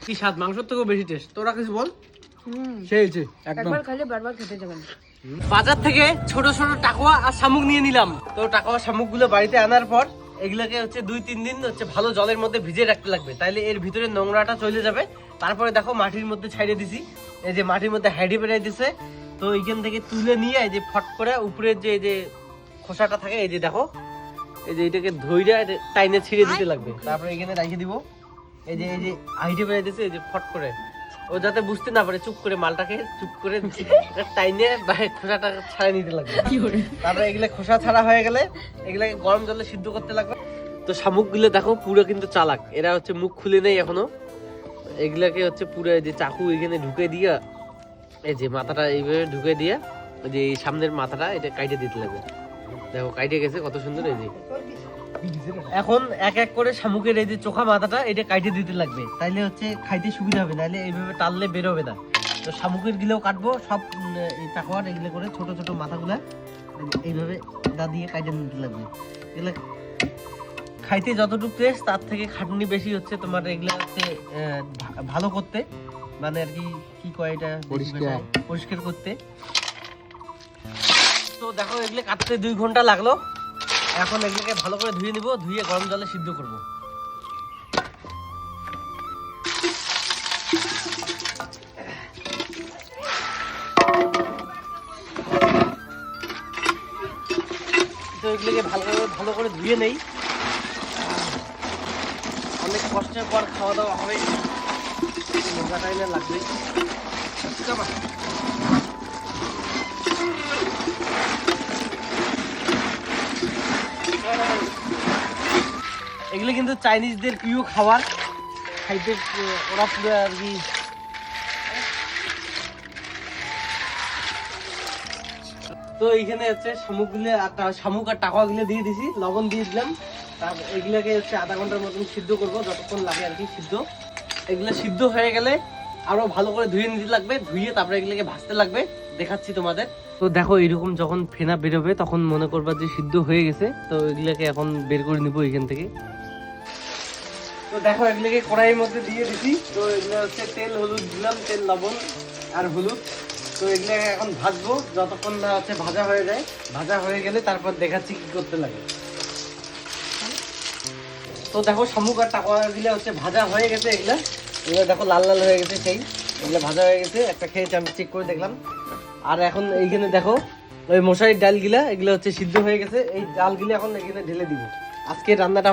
কি স্বাদ, মাংসের থেকেও বেশি টেস্ট। তোরা কিছু বল। সেই হয়েছে একদম। একবার খাইলে বারবার খেতে যাবেন। বাজার থেকে ছোট ছোট টাকুয়া আর শামুক নিয়ে নিলাম। তো টাকুয়া শামুক গুলো বাড়িতে আনার পর এগুলোকে হচ্ছে 2-3 দিন হচ্ছে ভালো জলের মধ্যে ভিজিয়ে রাখতে লাগবে, তাইলে এর ভিতরে নোংরাটা চলে যাবে। তারপরে দেখো মাটির মধ্যে ছাইড়ে দিছি, এই যে মাটির মধ্যে হাইডে বেড়ে দিছে। তো এইখান থেকে তুলে নিয়ে এই যে ফট করে উপরের যে এই যে খোসাটা থাকে, এই যে দেখো এই যে এটাকে ধইরা টাইনে ছিঁড়ে দিতে লাগবে। তারপরে এখানে রেখে দিব। এই যে হাইডে বেড়ে দিছে, এই যে ফট করে ও যাতে বুঝতে না পারে, চুপ করে মালটাকে চুপ করে টাইনে খোসাটা ছাড়াই নিতে লাগবে। তারপরে এগুলো খোসা ছাড়া হয়ে গেলে এগুলাকে গরম জলে সিদ্ধ করতে লাগবে। তো শামুক গুলো দেখো পুরো কিন্তু চালাক, এরা হচ্ছে মুখ খুলে নেই এখনো। এগুলাকে হচ্ছে পুরো এই যে চাকু এখানে ঢুকে দিয়া, এই যে মাথাটা এইভাবে ঢুকে দিয়া, ওই যে এই সামনের মাথাটা এটা কাইটে দিতে লাগবে। দেখো কাইটে গেছে কত সুন্দর। এই যে এখন এক এক করে শামুকের এই যে চোখা মাথাটা এটা কাইটে দিতে লাগবে, তাইলে হচ্ছে খাইতে সুবিধা হবে, নাহলে এইভাবে টানলে বেরোবে না। তো শামুকের গিলেও কাটবো সব, এই টাকুয়ার এগুলো করে ছোট ছোট মাথাগুলা এইভাবে দা দিয়ে কাইটে নিতে লাগবে। এগুলো খাইতে যতটুকু টেস্ট তার থেকে খাটনি বেশি হচ্ছে তোমার। এগুলো হচ্ছে ভালো করতে, মানে আর কি কি কয় এটা, পরিষ্কার করতে। তো দেখো এগুলো কাটতে 2 ঘন্টা লাগলো। এখন এগুলোকে ভালো করে ধুয়ে নিব, ধুয়ে গরম জলে সিদ্ধ করব। তো এগুলোকে ভালো করে ধুয়ে নেই, অনেক কষ্টের পর খাওয়া দাওয়া হবে, মজা টাইমে লাগবে। এগুলো কিন্তু চাইনিজদের প্রিয় খাবার, খাইতে ওরা পুরো আর কি। তো এইখানে হচ্ছে শামুক আর টাকা গুলো দিয়ে দিছি, লবণ দিয়ে দিলাম। তারপর এগুলোকে হচ্ছে আধা ঘন্টার মতন সিদ্ধ করবো, যতক্ষণ লাগে আর কি সিদ্ধ। এগুলো সিদ্ধ হয়ে গেলে আরো ভালো করে ধুয়ে নিতে লাগবে, ধুয়ে তারপরে এগুলোকে ভাজতে লাগবে, দেখাচ্ছি তোমাদের। তো দেখো এরকম যখন ফেনা বেরোবে তখন মনে করবা যে সিদ্ধ হয়ে গেছে। তো এগুলোকে এখন বের করে নিবো এখান থেকে। তো দেখো এগুলোকে কড়াইয়ের মধ্যে দিয়ে দিছি। তো এগুলো হচ্ছে তেল হলুদ দিলাম, তেল লবণ আর হলুদ। তো এগুলোকে এখন ভাজবো যতক্ষণ না হচ্ছে ভাজা হয়ে যায়। ভাজা হয়ে গেলে তারপর দেখাচ্ছি কি করতে লাগে। তো দেখো শামুক আর টাকা গুলো হচ্ছে ভাজা হয়ে গেছে। এগুলো দেখো লাল লাল হয়ে গেছে, সেই এগুলো ভাজা হয়ে গেছে। একটা খেয়েছি আমি, চেক করে দেখলাম। আর এখন এইখানে দেখো ওই মশারির ডালগুলা, এগুলো হচ্ছে সিদ্ধ হয়ে গেছে। এই ডালগুলো এখন এখানে ঢেলে দিব। আজকে রান্নাটা